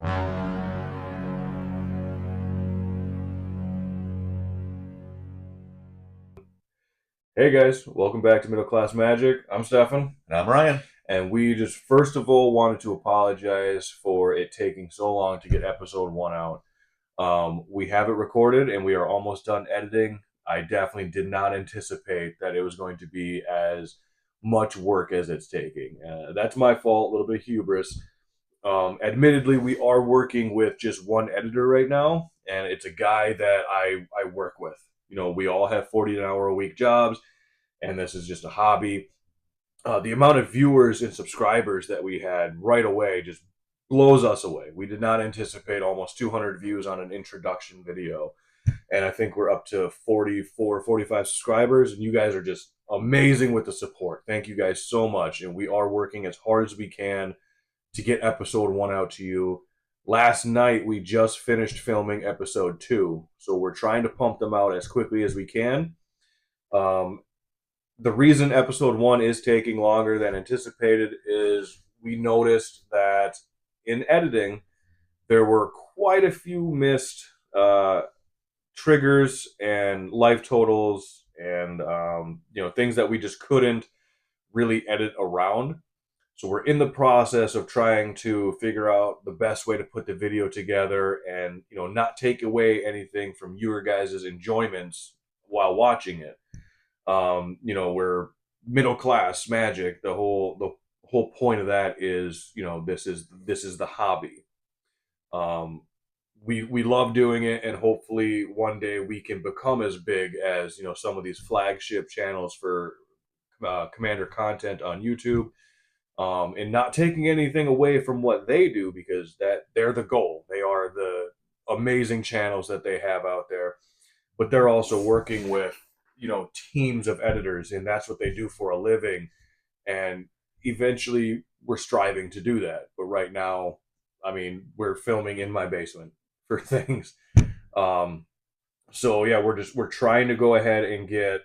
Hey guys, welcome back to Middle Class Magic. I'm Stefan. And I'm Ryan. And we just first of all wanted to apologize for it taking so long to get episode 1 out. We have it recorded and we are almost done editing. I definitely did not anticipate that it was going to be as much work as it's taking. That's my fault, a little bit of hubris. Admittedly, we are working with just one editor right now, and it's a guy that I work with. You know, we all have 40-hour-a-week jobs, and this is just a hobby. The amount of viewers and subscribers that we had right away just blows us away. We did not anticipate almost 200 views on an introduction video, and I think we're up to 44, 45 subscribers, and you guys are just amazing with the support. Thank you guys so much, and we are working as hard as we can to get episode 1 out to you. Last night, we just finished filming episode 2, so we're trying to pump them out as quickly as we can. The reason episode 1 is taking longer than anticipated is we noticed that in editing, there were quite a few missed triggers and life totals and things that we just couldn't really edit around. So we're in the process of trying to figure out the best way to put the video together and not take away anything from your guys' enjoyments while watching it. We're middle class magic. The whole point of that is this is the hobby. We love doing it, and hopefully one day we can become as big as some of these flagship channels for Commander content on YouTube. And not taking anything away from what they do, because they're the goal. They are the amazing channels that they have out there, but they're also working with teams of editors, and that's what they do for a living. And eventually, we're striving to do that. But right now, I mean, we're filming in my basement for things. So yeah, we're trying to go ahead and get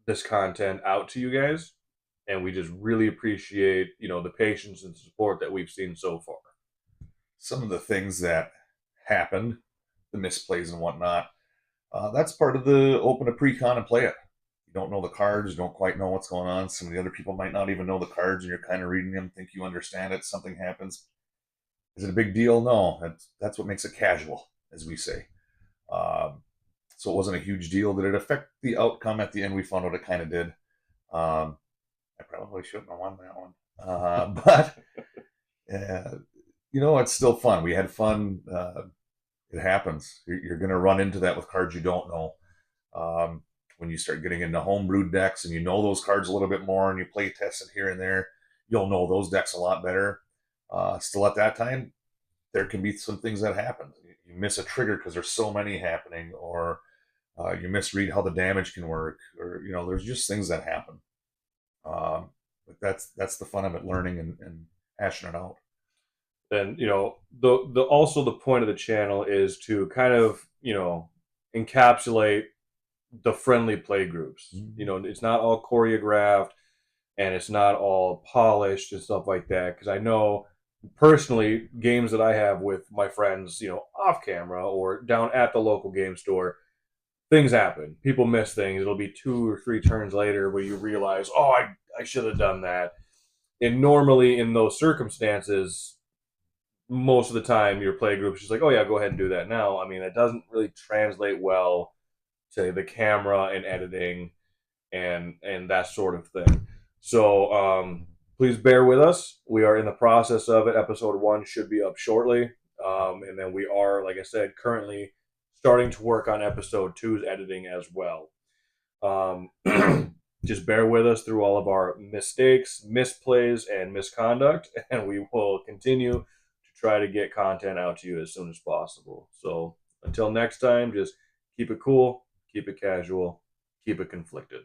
this content out to you guys, and we just really appreciate the patience and support that we've seen so far. Some of the things that happened, the misplays and whatnot, that's part of the open a pre-con and play it. You don't know the cards, you don't quite know what's going on. Some of the other people might not even know the cards, and you're kind of reading them, think you understand it. Something happens. Is it a big deal? No. That's what makes it casual, as we say. So it wasn't a huge deal. Did it affect the outcome at the end? We found out it kind of did. I probably shouldn't have won that one. But, it's still fun. We had fun. It happens. You're going to run into that with cards you don't know. When you start getting into homebrewed decks and you know those cards a little bit more and you play test it here and there, you'll know those decks a lot better. Still at that time, there can be some things that happen. You miss a trigger because there's so many happening, or you misread how the damage can work, or there's just things that happen. But that's the fun of it, learning and hashing it out. And the also the point of the channel is to kind of encapsulate the friendly play groups. Mm-hmm. It's not all choreographed and it's not all polished and stuff like that, because I know personally games that I have with my friends off camera or down at the local game store, things happen. People miss things. It'll be 2 or 3 turns later where you realize, oh, I should have done that. And normally in those circumstances, most of the time your play group is just like, oh yeah, go ahead and do that now. I mean, it doesn't really translate well to the camera and editing and that sort of thing. So please bear with us. We are in the process of it. Episode 1 should be up shortly. And then we are, like I said, currently starting to work on episode 2's editing as well. Just bear with us through all of our mistakes, misplays, and misconduct, and we will continue to try to get content out to you as soon as possible. So until next time, just keep it cool, keep it casual, keep it conflicted.